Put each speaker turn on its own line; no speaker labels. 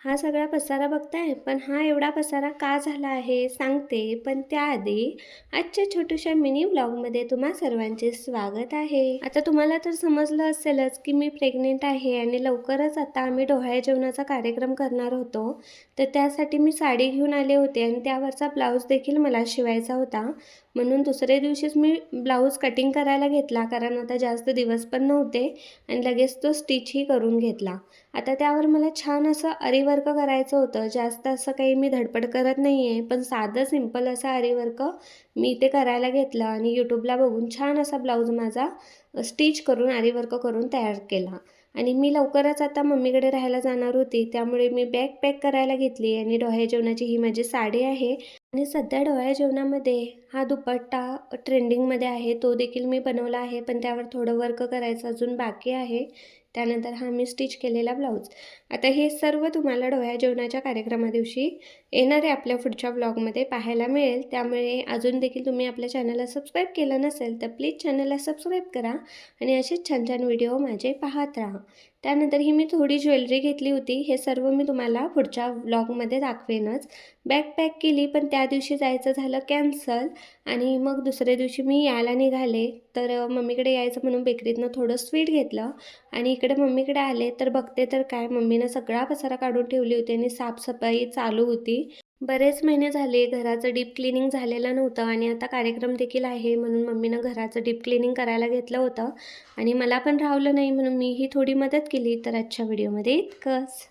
हा सगळा पसारा बघताय, पण हा एवढा पसारा का झाला आहे सांगते. पण त्याआधी आजच्या छोट्याशा मिनी व्लॉगमध्ये तुम्हा सर्वांचे स्वागत आहे. आता तुम्हाला तर समजलं असेलच की मी प्रेग्नेंट आहे आणि लवकरच आता आम्ही डोहाळे जेवणाचा कार्यक्रम करणार होतो. तर त्यासाठी मी साडी घेऊन आले होते आणि त्यावरचा ब्लाऊज देखील मला शिवायचा होता. म्हणून दुसऱ्या दिवशीच मी ब्लाऊज कटिंग करायला घेतला, कारण आता जास्त दिवस पण नव्हते आणि लगेच तो स्टिचही करून घेतला. आता त्यावर मला छान असं आरीवर्क करायचं होतं. जास्त असं काही मी धडपड करत नाही आहे, पण साधं सिंपल असं आरीवर्क मी ते करायला घेतलं आणि यूट्यूबला बघून छान असा ब्लाऊज माझा स्टिच करून आरीवर्क करून तयार केला. आणि मी लवकरच आता मम्मीकडे राहायला जाणार होती, त्यामुळे मी बॅग पॅक करायला घेतली आणि डोहाळे जेवणाची ही माझी साडी आहे. आणि सध्या डोहाळे जेवणामध्ये हा दुपट्टा ट्रेंडिंगमध्ये आहे, तो देखील मी बनवला आहे, पण त्यावर थोडं वर्क करायचं अजून बाकी आहे. त्यानंतर हा मी स्टिच केलेला ब्लाऊज. आता हे सर्व तुम्हाला डोहाळे जेवणाच्या कार्यक्रमादिवशी येणारे आपल्या पुढच्या व्लॉगमध्ये पाहायला मिळेल. त्यामुळे अजून देखील तुम्ही आपल्या चॅनलला सबस्क्राईब केलं नसेल तर प्लीज चॅनलला सबस्क्राईब करा आणि असेच छान छान व्हिडिओ माझे पाहत राहा. त्यानंतर ही मी थोडी ज्वेलरी घेतली होती. हे सर्व मी तुम्हाला पुढच्या व्लॉगमध्ये दाखवेनच. बॅग पॅक केली, पण त्या दिवशी जायचं झालं कॅन्सल आणि मग दुसऱ्या दिवशी मी यायला निघाले. तर मम्मीकडे यायचं म्हणून बेकरीतनं थोडं स्वीट घेतलं आणि इकडे मम्मीकडे आले तर बघते तर काय, मम्मीनं सगळा पसारा काढून ठेवली होती आणि साफसफाई चालू होती. बरेच महिने झाले घराचं डीप क्लिनिंग झालेलं नव्हतं आणि आता कार्यक्रम देखील आहे, म्हणून मम्मीनं घराचं डीप क्लिनिंग करायला घेतलं होतं आणि मला पण राहिलं नाही म्हणून मीही थोडी मदत केली. तर आजच्या व्हिडिओमध्ये इतकंच.